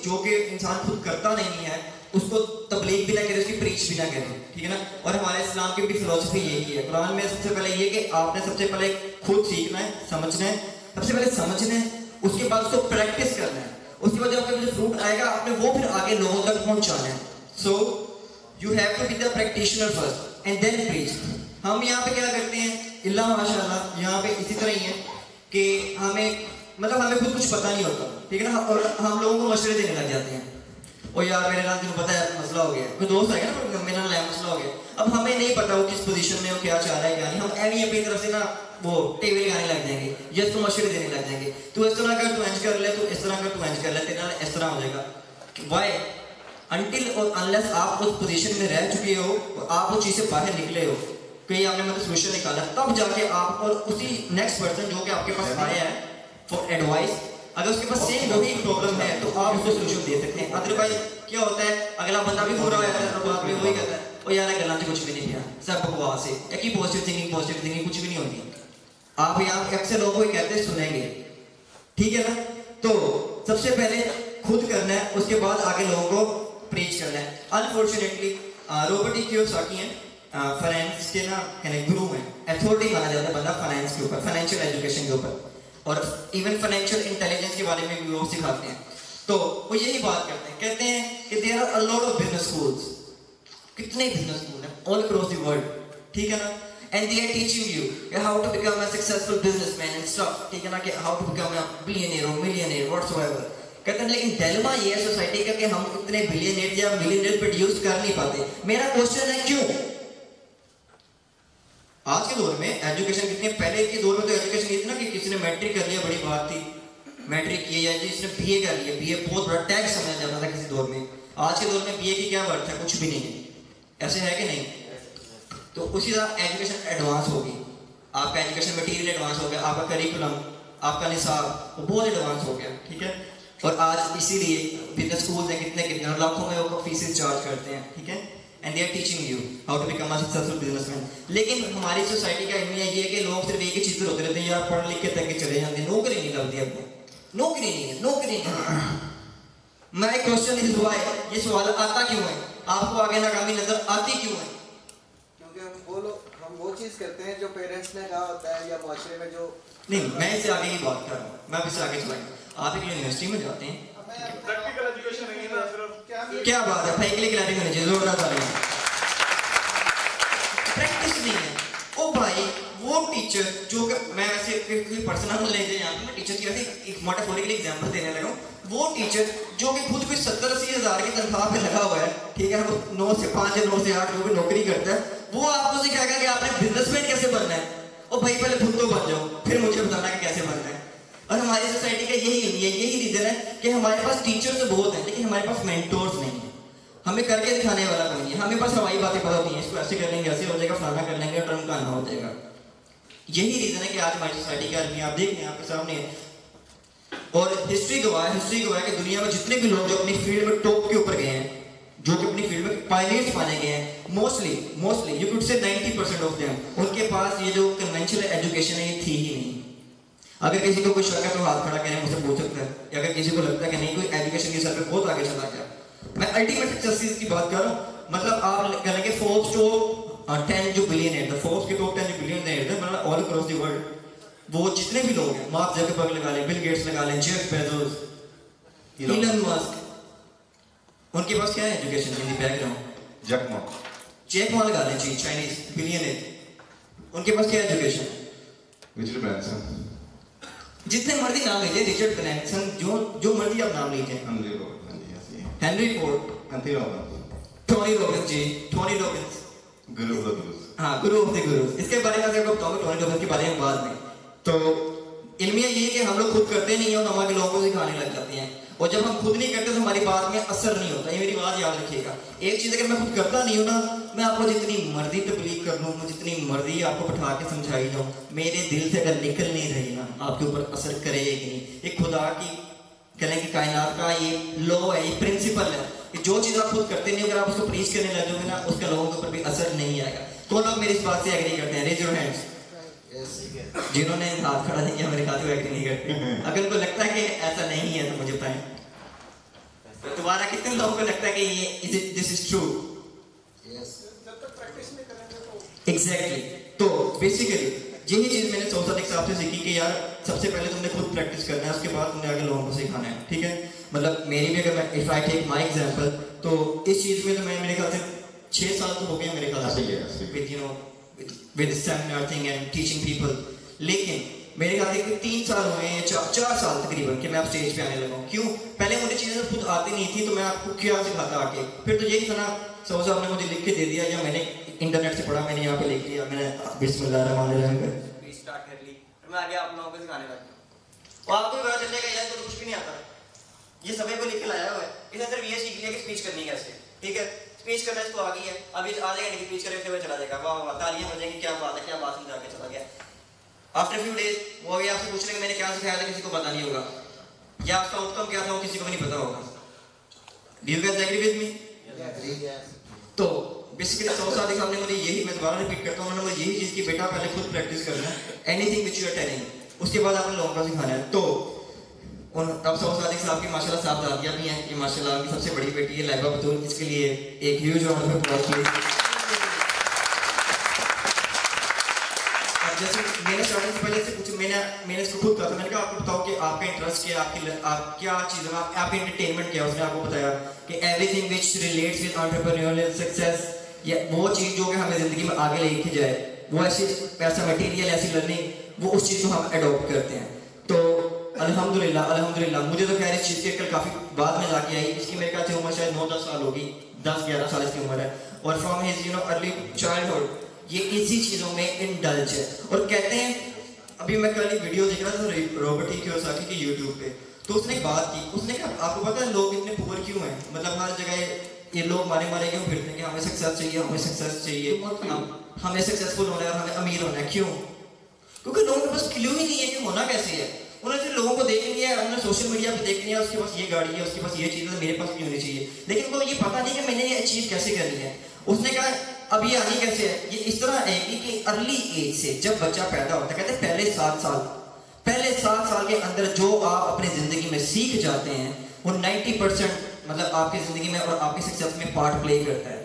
जो कि इंसान खुद करता नहीं है उसको तबलीग भी ना करे, उसकी प्रीच भी ना करे, ठीक है ना। और हमारे इस्लाम की भी फिलोसफी यही है। कुरान में सबसे पहले ये कि आपने सबसे पहले खुद सीखना है, समझना है, सबसे पहले समझना है, उसके बाद उसको प्रैक्टिस करना है, उसके बाद जब आपके फ्रूट आएगा आपने वो फिर आगे लोगों तक पहुंचाना है। So you have to be the practitioner first and then preach. हम यहाँ पे क्या करते हैं, इल्ला माशाल्लाह यहाँ पे इसी तरह ही है कि हमें खुद कुछ पता नहीं होता, ठीक है ना, और हम लोगों को मशवरे देने लग जाते हैं। और यार मेरे नाम तुझे पता है मसला हो गया, कोई दोस्त आएगा ना मेरा नया मसला हो गया, अब हमें नहीं पता वो किस पोजीशन में वो क्या चाह रहा है क्या नहीं, हम एवं अपनी तरफ से ना वो टेबल लगाने लग जाएंगे या इसको मशवरे देने लग जाएंगे, तू इस तरह कर, तू इंज कर ले, तू इस तरह कर, तू इंज कर ले, तेरा इस तरह हो जाएगा। वाई अनटिल और अनलेस आप उस पोजीशन में रह चुके हो, आप उस चीज़ से बाहर निकले हो, कहीं आपने मतलब सोल्यूशन निकाला, तब जाके आप और उसी नेक्स्ट पर्सन जो कि आपके पास आया है फॉर एडवाइस, अगर उसके पास सेम वही प्रॉब्लम है तो आप उसको सोल्यूशन दे सकते हैं। अदरवाइज क्या होता है, अगला बंदा भी बुरा होता है, बाद में वही कहता है और यार गला से कुछ भी नहीं किया, सब बकवास है, एक ही पॉजिटिव थिंकिंग कुछ भी नहीं होती। आप यहाँ अक्सर लोगों को कहते सुनेंगे, ठीक है ना। तो सबसे पहले खुद करना है, उसके बाद आगे लोगों को प्रीच करना है। अनफॉर्चुनेटली रॉबर्ट ई कियोसाकी हैं, फाइनेंस के ना गुरु हैं, अथॉरिटी माना जाता है बंदा फाइनेंस के ऊपर, फाइनेंशियल एजुकेशन के ऊपर, और इवन फाइनेंशियल इंटेलिजेंस के बारे में भी वो सिखाते हैं। तो वो यही बात करते हैं, कहते हैं कि there are a lot of business schools, कितने बिजनेस स्कूल हैं ऑल अक्रॉस द वर्ल्ड, ठीक है ना, and they are teaching you how to become a successful businessman and stuff, ठीक है ना, कि how to become a billionaire और मिलियनियर व्हाटसोएवर। कहते हैं लेकिन डिलेमा ये है सोसाइटी का कि हम इतने बिलियनियर या मिलियनियर प्रोड्यूस कर नहीं पाते। मेरा क्वेश्चन है क्यों? आज के दौर में एजुकेशन कितनी, पहले के दौर में तो एजुकेशन इतना कि किसी ने मैट्रिक कर लिया बड़ी बात थी, मैट्रिक किया, या जिसने बीए कर लिया, बीए बहुत बड़ा टैक्स समझा जाता था किसी दौर में। आज के दौर में बीए की क्या वर्थ है, कुछ भी नहीं है, ऐसे है कि नहीं। तो उसी तरह एजुकेशन एडवांस होगी, आपका एजुकेशन मटीरियल एडवांस हो गया, आपका करिकुलम, आपका निसाब वो बहुत एडवांस हो गया, ठीक है। और आज इसीलिए बिजनेस स्कूल हैं, कितने लाखों में वो फीसेस चार्ज करते हैं, ठीक है, and they are teaching you how to become a successful businessman. लेकिन हमारी सोसाइटी का इल्म ये है कि लोग सिर्फ एक ही चीज़ पर होते रहते हैं, यार पढ़ लिख के तक चले जाते हैं, नौकरी नहीं लगती, अपने नौकरी नहीं है, नौकरी नहीं है। मैं क्वेश्चन इज व्हाई, ये सवाल आता क्यों है आपको, आगे नाकामी नजर आती क्यों है? क्योंकि हम वो चीज़ करते हैं जो पेरेंट्स ने कहा होता है या माशरे में जो नहीं, मैं इससे आगे की बात कर रहा हूँ, मैं इससे आगे चलाऊंगा। आप एक यूनिवर्सिटी में जाते हैं, प्रैक्टिकल एजुकेशन नहीं है ना, सिर्फ क्या बात है, फाइकली क्लैरिटी होनी चाहिए, जोरदार तालियां। प्रैक्टिस नहीं है ओ भाई, वो टीचर जो कि मैं वैसे कोई पर्सनल ले जाए यहाँ पे, मैं टीचर की वैसे एक मोटाफोरिकली एग्जांपल देने लगा हूँ, वो टीचर जो कि खुद कोई 70-80 हज़ार की तनख्वाह पे लगा हुआ है, ठीक है, वो 9 से 5 या 9 से 8 जो भी नौकरी करता है, वो आपको सिखाएगा कि आपने बिजनेसमैन कैसे बनना है। ओ भाई पहले खुद तो बन जाओ, फिर मुझे बताना कि कैसे बनना है। और हमारी सोसाइटी का यही रीजन है कि हमारे पास टीचर्स बहुत हैं लेकिन हमारे पास मेंटोर्स नहीं है, हमें करके दिखाने वाला कोई नहीं है, हमें पास हवाई बातें पता होती हैं, इसको ऐसे कर लेंगे, ऐसे हो जाएगा, फलाना कर लेंगे, टर्म का ना हो जाएगा। यही रीजन है कि आज हमारी सोसाइटी का आदमी आप देख रहे हैं आपके सामने है। और हिस्ट्री गवाह है कि दुनिया में जितने भी लोग जो अपनी फील्ड में टॉप के ऊपर गए हैं, जो कि अपनी फील्ड में पायनियर्स माने गए हैं, mostly you could say 90% of them, उनके पास ये जो कन्वेंशनल एजुकेशन है ये थी ही नहीं। अगर किसी को कोई शक है तो हाथ खड़ा करें, मुझसे पूछ सकता है। अगर किसी को लगता है कि नहीं कोई एजुकेशन के सर पे बहुत आगे चला गया, मैं अल्टीमेट सक्सेस की बात कर रहा हूँ। मतलब आप कहेंगे फोर्ब्स टॉप 10 जो बिलियनियर, फोर्ब्स के टॉप 10 जो बिलियनियर है मतलब ऑल अक्रॉस द वर्ल्ड, वो जितने भी लोग हैं, मार्क जकरबर्ग लगा लें, बिल गेट्स लगा लें, जेफ बेजोस, इलन मस्क, उनके पास क्या है एजुकेशन की बैकग्राउंड? जैक मा लगा लें जी, चाइनीज बिलियनियर, उनके पास क्या एजुकेशन है? रिचर्ड ब्रैंसन, जितने मर्जी नाम लीजिए, रिचर्ड ब्रैंसन, जो मर्जी आप नाम लीजिए, Henry Ford, Tony Robbins ji, Tony Robbins, Guru of the guru's, हाँ गुरु ऑफ द गुरुस। इसके बारे में आपको बताऊंगा टोनी रॉबिन्स के बारे में बाद में। तो इल्मिया ये है कि हम लोग खुद करते नहीं है और हमारे लोगों को सिखाने लग जाते हैं, और जब हम खुद नहीं करते तो हमारी बात में असर नहीं होता। ये मेरी बात याद रखिएगा, एक चीज़ अगर मैं खुद करता नहीं हूँ ना, मैं आपको जितनी मर्जी तबलीग कर लूँ, जितनी मर्जी आपको बैठा के समझाई जाऊँ, मेरे दिल से अगर निकल नहीं रही ना, आपके ऊपर असर करेगी नहीं। एक खुदा की कहने की कायनात का ये लॉ है, ये प्रिंसिपल है कि जो चीज़ आप खुद करते नहीं, अगर आप उसको प्रीच करने लग जाओगे ना, उसका लोगों के ऊपर भी असर नहीं आएगा। तो लोग मेरी इस बात से एग्री करते हैं, रेज योर हैंड्स जिन्होंने हाथ खड़ा नहीं किया मेरे खाते को एग्री नहीं करते। अगर उनको लगता है कि ऐसा नहीं है तो मुझे बताएं। हमारा कितने लोगों को लगता है कि ये दिस इज ट्रू? एग्जैक्टली। तो बेसिकली यही चीज मैंने सौसादिक साहब से सीखी कि यार सबसे पहले तुमने खुद प्रैक्टिस करना है, उसके बाद तुमने आगे लोगों को सिखाना है, ठीक है। मतलब मेरी भी अगर मैं if I take my example, तो इस चीज में तो मैं मेरे ख्याल से 6 साल तो हो गए मेरे ख्याल से with you know with seminar thing and teaching people. लेकिन मेरे ख्याल से 3 साल हुए हैं, 4 साल तकरीबन कि मैं अब स्टेज पे आने लगा हूँ। क्यों? पहले मुझे चीजें खुद आती नहीं थी, तो मैं आपको क्या सिखाता आके। फिर तो यही था ना, सौ साहब ने मुझे लिख के दे दिया या मैंने इंटरनेट से पढ़ा, मैंने यहाँ पे लिख लिया, मैंने बिस्मिल्लाहिर्रहमानिर्रहीम स्टार्ट कर ली, मैं आगे आप लोगों को सिखाने लग गया। और आपको भी पता चलेगा यार तो कुछ भी नहीं आता, ये सभी को लिख के लाया हुआ है। इसने सिर्फ ये सीख लिया कि स्पीच करनी कैसे, ठीक है। स्पीच करना इसको आ गई है, अभी आधे घंटे की स्पीच करके हुए चला जाएगा, वाह वाह तालियां बजेंगी, क्या बात है, क्या बात समझा के चला गया। आफ्टर फ्यू डेज वो भी आपसे पूछ रहे कि मैंने क्या सिखाया था, किसी को पता नहीं होगा, या आपका आउटकम क्या था वो किसी को भी नहीं पता होगा। Do you guys agree with me? तो बेसिकली सौसादिक साहब ने मुझे यही, मैं दोबारा रिपीट करता हूँ, उन्होंने मुझे यही चीज़ की बेटा पहले खुद प्रैक्टिस करना है, anything which you are telling, उसके बाद आपने लोगों को सिखाना है। तो अब सौसादिक साहब की माशाल्लाह साहब दादियाँ भी हैं, ये माशाल्लाह उनकी सबसे बड़ी बेटी है लाइबा बतूल, इसके लिए एक ह्यूज राउंड ऑफ अप्लॉज कीजिए। जैसे मैंने स्टार्टिंग से पहले से कुछ मैंने इसको खुद कहा था, मैंने कहा आपको बताओ कि आपका इंटरेस्ट क्या, आप क्या चीज़ है, आपका एंटरटेनमेंट क्या है। उसने आपको बताया कि everything which relates with entrepreneurial success, या वो चीज़ जो कि हमें ज़िंदगी में आगे लेके जाए, वो ऐसा मटेरियल, ऐसी लर्निंग, वो उस चीज़ को हम अडॉप्ट करते हैं। तो अल्हम्दुलिल्लाह मुझे तो खैर इस चीज़ की कल काफ़ी बाद में जाके आई, इसकी मेरे ख्याल से उम्र शायद 9-10 साल होगी, 10-11 साल इसकी उम्र है। और from his you know early childhood ये इसी चीज़ों में इंडल्ज है। और कहते हैं, अभी मैं कल एक वीडियो देख रहा था रॉबर्ट टी कियोसाकी की यूट्यूब पे, तो उसने एक बात की, उसने कहा आपको पता है लोग इतने पुअर क्यों हैं, मतलब हर जगह ये लोग मारे क्यों फिरते हैं कि हमें सक्सेस चाहिए, हमें सक्सेस चाहिए, हमें सक्सेसफुल होना है और हमें अमीर होना है। क्यों? क्योंकि लोगों के पास क्लू ही नहीं है कि होना कैसे है। उन्होंने सिर्फ लोगों को देख लिया, उन्होंने सोशल मीडिया पे देख लिया, उसके पास ये गाड़ी है, उसके पास ये चीज़ है, मेरे पास क्यों होनी चाहिए, लेकिन उनको ये पता नहीं कि मैंने ये अचीव कैसे करनी है। उसने कहा अब ये आनी कैसे है, ये इस तरह आएगी कि अर्ली एज से जब बच्चा पैदा होता है, कहते हैं पहले 7 साल के अंदर जो आप अपनी जिंदगी में सीख जाते हैं वो 90% मतलब आपकी जिंदगी में और आपकी सक्सेस में पार्ट प्ले करता है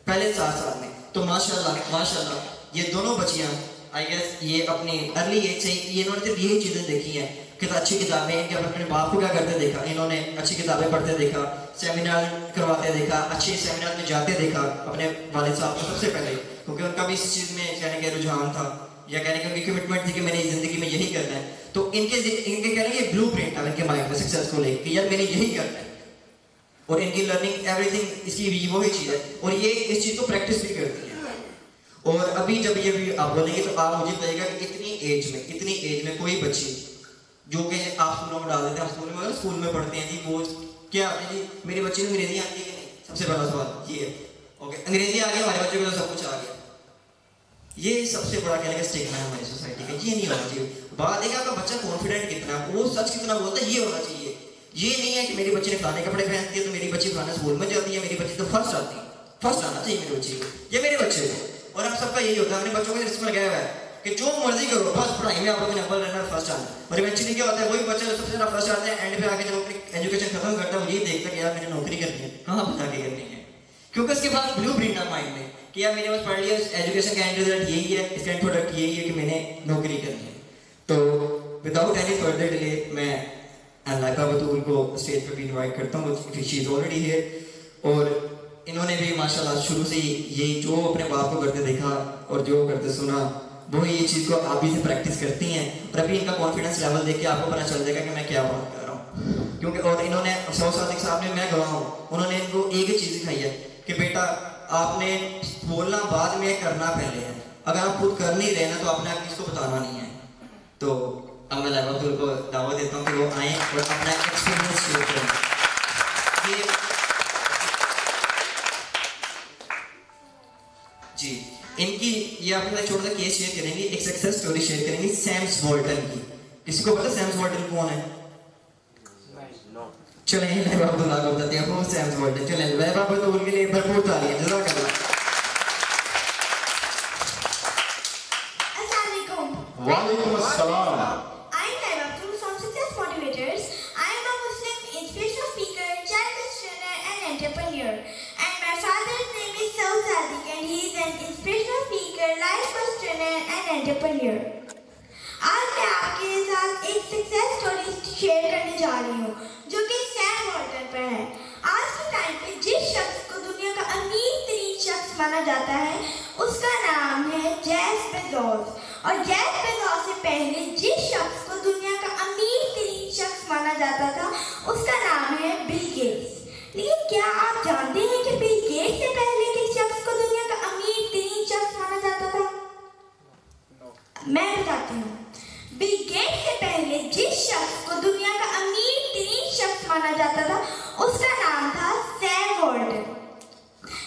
पहले 7 साल में। तो माशाल्लाह ये दोनों बच्चियां आई गेस ये अपनी अर्ली एज से ये इन्होंने सिर्फ यही चीज़ें देखी हैं कि अच्छी किताबें, इनके अपने बाप को क्या करते देखा, इन्होंने अच्छी किताबें पढ़ते देखा, सेमिनार करवाते देखा, अच्छे सेमिनार में जाते देखा अपने वालिद साहब को सबसे पहले, क्योंकि उनका भी इस चीज़ में कहने का रुझान था या कहने की उनकी कमिटमेंट थी कि मैंने ज़िंदगी में यही करना है। तो इनके कहने की ब्लू प्रिंट था इनके माइंड में सक्सेस को लेकर कि यार मैंने यही करना है, और इनकी लर्निंग एवरीथिंग इसकी वही चीज़ है, और ये इस चीज़ को प्रैक्टिस भी करती है। और अभी जब ये भी आप बोलेंगे तो आप मुझे बताइएगा कि इतनी एज में कोई बच्ची जो कि आप स्कूलों में डाल देते हैं, स्कूल में पढ़ते हैं जी, वो क्या है जी मेरे बच्चे को अंग्रेजी आती है कि नहीं, सबसे पहला सवाल ये है। ओके, अंग्रेजी आ गई हमारे बच्चे को तो सब कुछ आ गया, ये सबसे बड़ा कहने का स्टिग्मा है हमारी सोसाइटी का, ये नहीं होना चाहिए। बात है कि आपका बच्चा कॉन्फिडेंट कितना, वो सच कितना बोलता है, ये होना चाहिए। ये नहीं है कि मेरी बच्ची ने फलाने कपड़े पहनती है तो मेरी बच्ची फलाने स्कूल में जाती है, मेरी बच्ची तो फर्स्ट आती है, फर्स्ट आना चाहिए मेरी बच्ची को, ये मेरे बच्चे को। और हम सबका यही होता है, अपने बच्चों को रिस्क में लगाया हुआ है कि जो मर्जी करो बस पढ़ाई में आप लोगों ने नंबर रहना, फर्स्ट आना। और इवेंचुअली क्या होता है, वही बच्चा सबसे ज़्यादा फर्स्ट आते हैं, एंड पे आके जब अपनी एजुकेशन खत्म करता है वो यही देखता है कि यार मैंने नौकरी करनी है, कहाँ पर जाके करनी है, क्योंकि उसके बाद ब्लू प्रिंट है माइंड में कि यार मैंने बस पढ़ लिया, एजुकेशन का एंड रिजल्ट यही है, इसका एंड प्रोडक्ट यही है कि मैंने नौकरी करनी है। तो विदाउट एनी फर्दर डिले मैं लाइबा बतूल को स्टेज पर भी इन्वाइट करता हूँ, शी इज ऑलरेडी हियर। और इन्होंने भी माशाल्लाह शुरू से ये जो अपने बाप को करते देखा और जो करते सुना, वो ये चीज़ को आप भी से प्रैक्टिस करती हैं। और अभी इनका कॉन्फिडेंस लेवल देख के आपको पता चल जाएगा कि मैं क्या बात कर रहा हूँ, क्योंकि और इन्होंने सौसादिक साहब ने, मैं गवाह हूँ, उन्होंने इनको एक ही चीज़ सिखाई है कि बेटा आपने बोलना बाद में, करना पहले है। अगर आप खुद कर नहीं रहे ना तो आपने किसको बताना नहीं है। तो अब मैं लाइबा बतूल को दावत देता हूँ कि वो आएँ और अपना एक्सपीरियंस शेयर करें। ये जी इनकी ये आपके साथ छोटा सा केस शेयर करेंगे, एक सक्सेस स्टोरी शेयर करेंगे सैम्स वॉल्टन की। किसी को पता सैम्स वॉल्टन कौन है? चलें लाइबा बतूल को बताते हैं वो सैम्स वॉल्टन। चलें लाइबा बतूल के लिए भरपूर तालियां, जज़ाकल्लाह। अस्सलाम वालेकुम। वालेकुम अस्सलाम। I am Laibah from Success Motivators. I am a Muslim inspirational speaker, child lecturer, entrepreneur. आज मैं आपके साथ एक सक्सेस स्टोरी शेयर करने जा रही हूँ जो कि सैम वॉल्टन पर है। आज के टाइम पे जिस शख्स को दुनिया का अमीर तरीन शख्स माना जाता है उसका नाम है जेफ बेजोस। और जेफ बेजोस से पहले जिस शख्स को दुनिया का अमीर तरीन शख्स माना जाता था उसका नाम है बिल गेट्स। लेकिन क्या आप जानते हैं कि बिल गेट्स से पहले किस शख्स को दुनिया का अमीर तरीन शख्स माना जाता था? मैं बताती हूँ। बिल गेट्स से पहले जिस शख्स को दुनिया का अमीर तरीन शख्स माना जाता था उसका नाम था सैम वॉल्टन,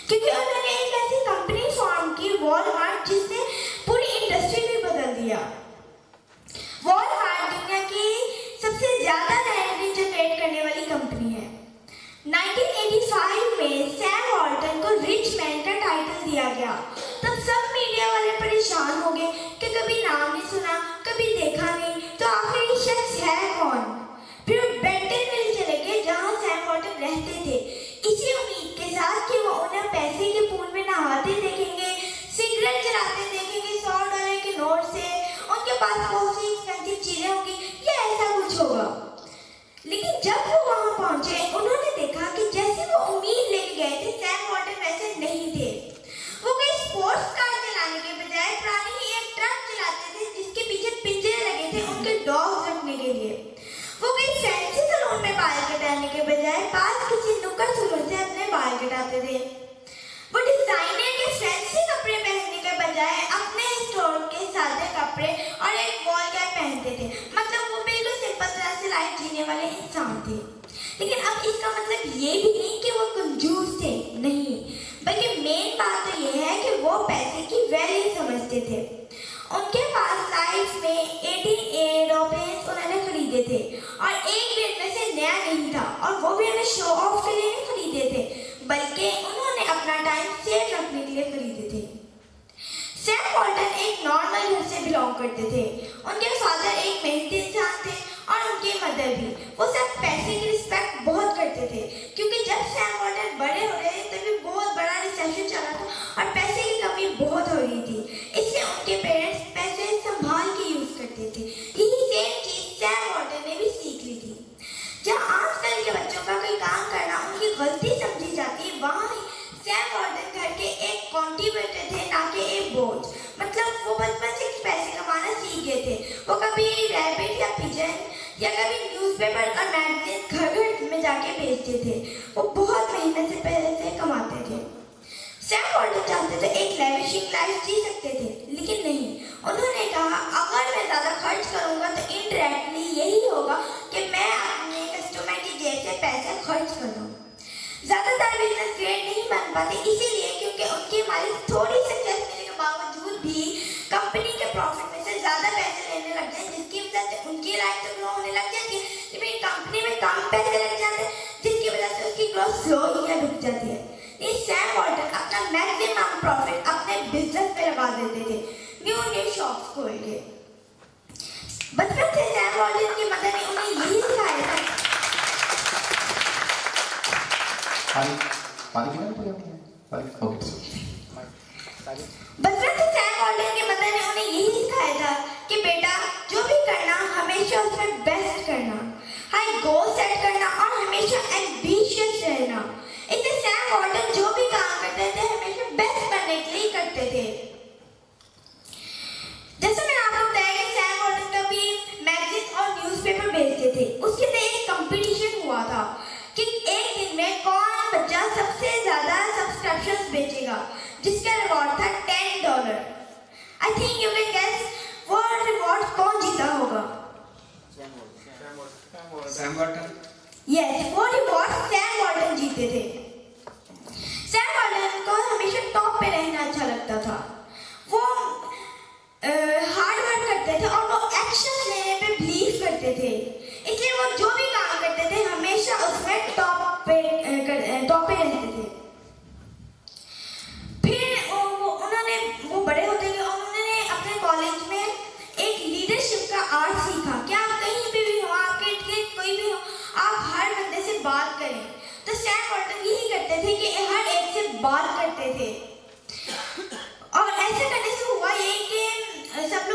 क्योंकि उन्होंने एक ऐसी कंपनी फॉर्म की वॉलमार्ट जिसने पूरी इंडस्ट्री भी बदल दिया। वॉलमार्ट दुनिया की सबसे ज्यादा रेवेन्यू जनरेट करने वाली कंपनी है। 1985 में सैम वॉल्टन को रिच मैन का टाइटल दिया गया। तब सब मीडिया वाले परेशान हो गए कि कभी नाम नहीं सुना, कभी देखा नहीं, तो आखिर ये शख्स है कौन? फिर बेंटन मिल चले गए जहां सैम वॉल्टन रहते थे, इसी उम्मीद के साथ कि वो उन्हें पैसे के पूल में नहाते देखेंगे, सिगरेट जलाते देखेंगे $100 के नोट से, उनके पास बहुत सी एक्सपेंसिव चीजें होंगी या ऐसा कुछ होगा। लेकिन जब वो वहां पहुंचे उन्होंने देखा कि जैसे वो उम्मीद लेके गए थे सैम वॉल्टन वैसे नहीं थे। वो कोई स्पोर्ट्स कार चलाने के बजाय पुरानी ही एक ट्रक चलाते थे जिसके पीछे पिंजरे लगे थे उनके डॉग्स रखने के लिए। वो कोई फैंसी सैलून में बाल कटाने के बजाय पास किसी नुक्कड़ सैलून से अपने बाल कटाते थे। वो डिजाइनर के फैंसी कपड़े पहनने के बजाय अपने स्टोर के सादे कपड़े और एक वॉल कैप पहनते थे। मतलब वो बिल्कुल सिंपल तरह से लाइफ जीने वाले इंसान थे। लेकिन अब इसका मतलब ये भी नहीं कि वो कंजूस थे, नहीं, बल्कि मेन बात तो ये है कि वो पैसे की वैल्यू समझते थे। उनके पास लाइफ में 18 एरोप्लेन्स उन्होंने खरीदे थे और एक भी उनमें से नया नहीं था, और वो भी उन्हें शो ऑफ के लिए नहीं खरीदे थे बल्कि उन्होंने अपना टाइम सेव रखने के लिए खरीदे थे। सैम वॉल्टन एक नॉर्मल घर से बिलोंग करते थे। उनके फादर एक मेहनती इंसान थे और उनकी मदर भी। वो सब पैसे की रिस्पेक्ट बहुत करते थे, क्योंकि जब सैम वॉल्टन बड़े हो रहे तभी बहुत बड़ा रिसेशन चला था और पैसे की कमी बहुत हो रही थी। इसलिए उनके पेरेंट्स पैसे संभाल के यूज करते थे। यही सेम चीज सैम वॉल्टन ने भी सीख ली थी। जहाँ आजकल के बच्चों का कोई काम करना उनकी गलती समझी जाती है, वहाँ सैम वॉल्टन घर के एक कंट्रीब्यूटर थे, ना कि एक बोझ। मतलब वो बचपन से पैसे कमाना सीख गए थे। वो कभी रैबिट या पिजन या कभी न्यूज़पेपर और मैगजीन घर घर में जाके बेचते थे। वो बहुत मेहनत से पैसे कमाते थे। सैम वॉल्टन चाहते थे एक लैविशिंग लाइफ जी सकते थे, लेकिन नहीं। उन्होंने कहा अगर मैं ज़्यादा खर्च करूँगा तो इनडायरेक्टली यही होगा कि मैं अपने कस्टमर की जेब से पैसे खर्च कर दूँ। ज़्यादातर बिजनेस ग्रेट नहीं बन पाते इसीलिए क्योंकि उनके मालिक थोड़ी सक्सेस मिलने के बावजूद भी कंपनी के प्रॉफिट में से ज़्यादा पैसे लेने लग जाए, जिसकी वजह से उनकी लाइफ तो ग्रो होने लग जाती है, लेकिन कंपनी में कम पैसे लग जाते हैं, जिसकी वजह से उसकी ग्रोथ स्लो या रुक जाती है। ये सैम वॉल्टन अपना मैक्सिमम प्रॉफिट अपने बिजनेस पे लगा देते थे, न्यू शॉप्स खोल के। बचपन से सैम वॉल्टन की मदर ने उन्हें यही सिखाया था। बचपन से सैम वॉल्टन की मदर ने उन्हें यही सिखाया था कि बेटा जो भी करना हमेशा उसमें बेस्ट करना, हाई गोल सेट करना और हमेशा एम्बिशियस रहना। इससे सैम वॉल्टन जो भी काम करते थे हमेशा बेस्ट करने के लिए करते थे। जैसे मैंने आपको बताया कि सैम वॉल्टन कभी मैगजीन और न्यूज़पेपर बेचते थे। उसके लिए एक कंपटीशन हुआ था कि एक दिन में कौन बच्चा सबसे ज्यादा सब्सक्रिप्शंस बेचेगा, जिसका रिवॉर्ड था $10। I think you can guess वो रिवॉर्ड कौन जीता होगा? Sam Walton. यस, वो रिवॉर्ड सैम वॉल्टन जीते थे। सैम वॉल्टन को हमेशा टॉप पे रहना अच्छा लगता था। वो हार्ड वर्क करते थे और वो एक्शन लेने पे बिलीव करते थे, इसलिए वो जो भी काम करते थे हमेशा उसमें टॉप पे रहते थे। फिर वो बड़े होते गए और उन्होंने अपने कॉलेज में एक लीडरशिप का आर्ट सीखा कि आप कहीं पे भी हो, आपके इर्द कोई भी हो, आप हर बंदे से बात करें। तो सैम वॉल्टन यही करते थे कि हर एक से बात करते थे, और ऐसे करने से हुआ ये कि सब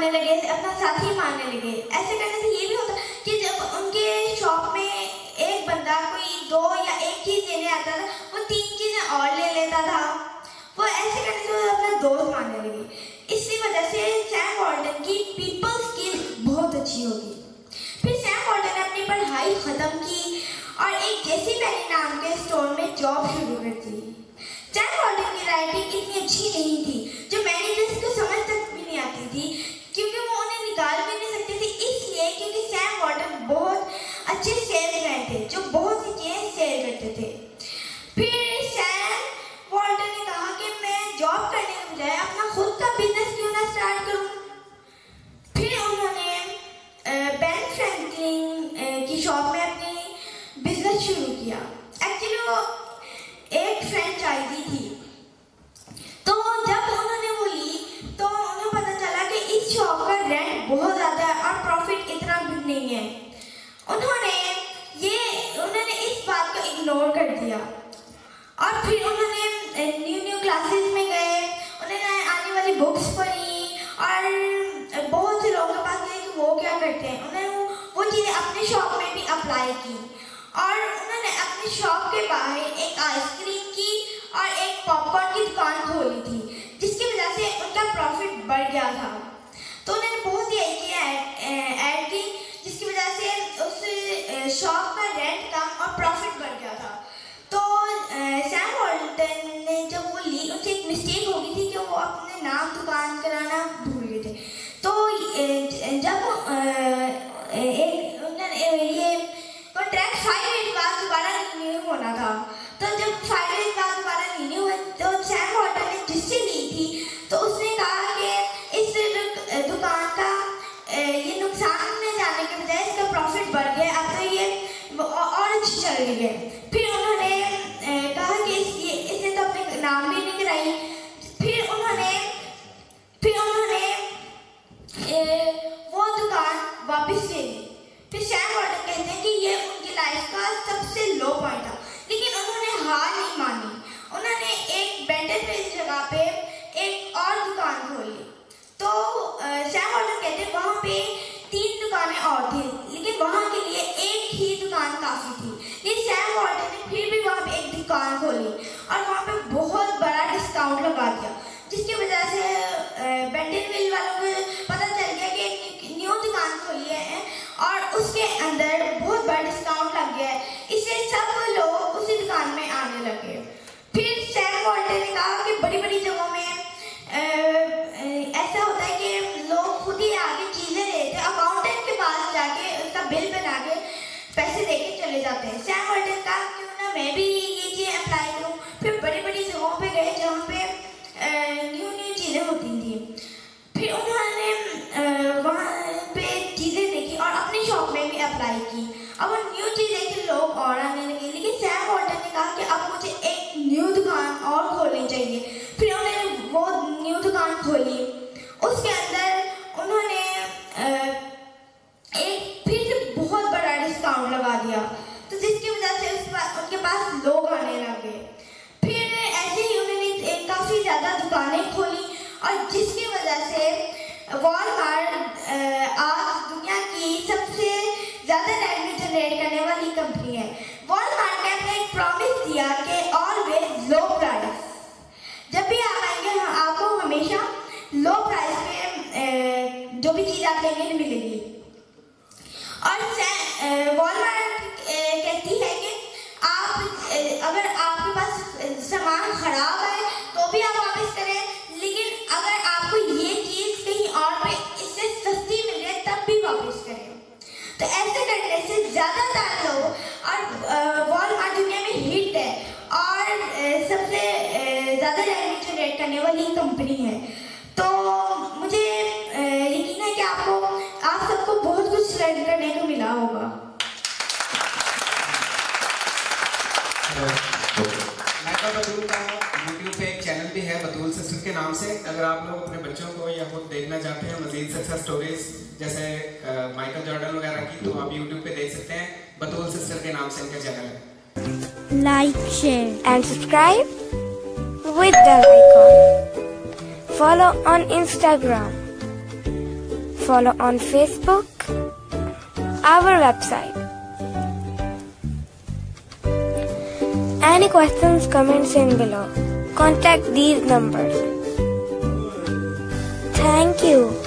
मानने लगे, अपना साथी मानने लगे। ऐसे करने से ये भी होता कि जब उनके शॉप में एक बंदा कोई 2 या 1 चीज़ लेने आता था, वो 3 चीज़ें और ले लेता था। वो ऐसे करने से वो अपना दोस्त मानने लगे। इसी वजह से सैम वॉल्टन की पीपल स्किल बहुत अच्छी होगी। फिर सैम वॉल्टन ने अपनी पढ़ाई ख़त्म की और एक जेसी पेनी नाम के स्टोर में जॉब शुरू कर दी। सैम वॉल्टन की राइटिंग इतनी अच्छी नहीं थी, जो मैनेजर्स को समझ तक भी नहीं आती थी, क्योंकि वो उन्हें निकाल भी नहीं सकते थे, इसलिए क्योंकि सैम वॉल्टन बहुत अच्छे सेल्समैन थे जो बहुत सी चीज़ें सेल करते थे। फिर सैम वॉल्टन ने कहा कि मैं जॉब करने के बजाय अपना खुद का बिजनेस क्यों ना स्टार्ट करूं। फिर उन्होंने बेन फ्रैंकलिन की शॉप में अपनी बिजनेस शुरू किया। एक्चुअली वो एक फ्रेंचाइजी थी, तो जब उन्होंने वो ली तो उन्हें पता चला कि इस शॉप का रेंट बहुत ज़्यादा है और प्रॉफिट इतना भी नहीं है। उन्होंने इस बात को इग्नोर कर दिया और फिर उन्होंने न्यू क्लासेस में गए, उन्होंने आने वाली बुक्स पढ़ी और बहुत से लोगों के पास गए कि वो क्या करते हैं। उन्होंने वो चीज़ें अपने शॉप में भी अप्लाई की और उन्होंने अपनी शॉप के बाहर एक आइसक्रीम की और एक पॉपकॉर्न की दुकान खोली थी, जिसकी वजह से उनका प्रॉफिट बढ़ गया था। तो उन्होंने बहुत ही ऐड की, जिसकी वजह से उस शॉप का रेंट कम और प्रॉफिट बढ़ गया था। तो सैम वॉल्टन ने जब वो ली, उनसे एक मिस्टेक हो गई थी कि वो अपने नाम दुकान कराना भूल गए थे। तो जब ये कॉन्ट्रैक्ट 5 ईयर बाद दोबारा रिन्यू होना था, तो जब 5 ईयर बाद दोबारा रिन्यू हुआ तो सैम वॉल्टन ने जिससे ली थी तो उसने कहा कि इस दुकान का ये नुकसान में जाने के बजाय इसका प्रॉफिट बढ़ गया, अब तो ये और अच्छी चल रही है। फिर उन्होंने कहा कि इसने तो अपने नाम भी नहीं कराई। फिर उन्होंने वो दुकान वापस ले ली। फिर सैम वॉल्टन कहते हैं कि ये उनकी लाइफ का सबसे लो पॉइंट था, लेकिन उन्होंने हार नहीं मानी। उन्होंने एक बेंटन जगह पे एक और दुकान खोली। तो सैम वॉल्टन कहते हैं वहाँ पे 3 दुकानें और थी, लेकिन वहाँ के लिए एक ही दुकान काफ़ी थी। लेकिन सैम वॉल्टन ने फिर भी वहाँ पे एक दुकान खोली और वहाँ पे बहुत बड़ा डिस्काउंट लगा दिया, जिसकी वजह से बेंटनविल वालों को पता चल गया कि एक न्यू दुकान खोली है और उसके अंदर बहुत बड़ा डिस्काउंट लग गया है। इससे सब लोग उसी दुकान में आने लगे। फिर सैम वॉल्टन ने कहा कि बड़ी बड़ी जगहों में ऐसा होता है कि लोग खुद ही आगे चीज़ें लेते हैं, अकाउंटेंट के पास जाके उसका बिल बना के पैसे दे के चले जाते हैं। सैम वॉल्टन का क्यों ना मैं भी ये चीज़ अप्लाई करूँ। फिर बड़ी बड़ी जगहों पे गए जहाँ पे न्यू चीज़ें होती थी। फिर उन्होंने वहाँ पे चीज़ें देखी और अपनी शॉप में भी अप्लाई की। अब वो न्यू चीज़ देखते लोग और आने लगे, लेकिन सैम वॉल्टन ने कहा कि अब मुझे एक न्यू दुकान और खोलनी चाहिए। फिर उन्होंने वो न्यू दुकान खोली। उसके अंदर उन्होंने एक फिर बहुत बड़ा डिस्काउंट लगा दिया, तो जिसकी वजह से उनके पास लोग आने लगे। फिर ऐसे ही उन्होंने काफ़ी ज़्यादा दुकानें खोली और जिसकी वजह से वॉलमार्ट आज दुनिया की सबसे ज़्यादा रेवेन्यू जनरेट करने वाली कंपनी है। वॉलमार्ट ने अपना एक प्रॉमिस दिया कि ऑलवेज लो प्राइस, जब भी आप आएंगे आपको हमेशा लो प्राइस पे जो भी चीज़ आप लेंगे मिलेगी। और वॉलमार्ट कहती है कि आप अगर आपके पास सामान खराब है तो भी आप वापस करें, लेकिन अगर आपको ये चीज़ कहीं और पे इससे सस्ती मिल रही है तब भी वापस करें। तो ऐसे करने से ज़्यादातर लोग और वॉलमार्ट दुनिया में हिट है और सबसे ज़्यादा रेवेन्यू जनरेट करने वाली कंपनी है। तो मुझे यकीन है कि आप सबको बहुत कुछ लर्न करने को मिला होगा। माइका बतूल का यूट्यूब पे एक चैनल भी है बतूल सिस्टर के नाम से। अगर आप लोग अपने बच्चों को या खुद देखना चाहते हैं मजीद सक्सेस स्टोरीज जैसे माइकल जॉर्डन वगैरह की, तो आप यूट्यूब पे देख सकते हैं। बतूल सिस्टर के नाम से इनका चैनल है। Like, share and subscribe with the icon. Follow on Instagram follow on Facebook, our website. Any questions, comments in below. Contact these numbers. Thank you.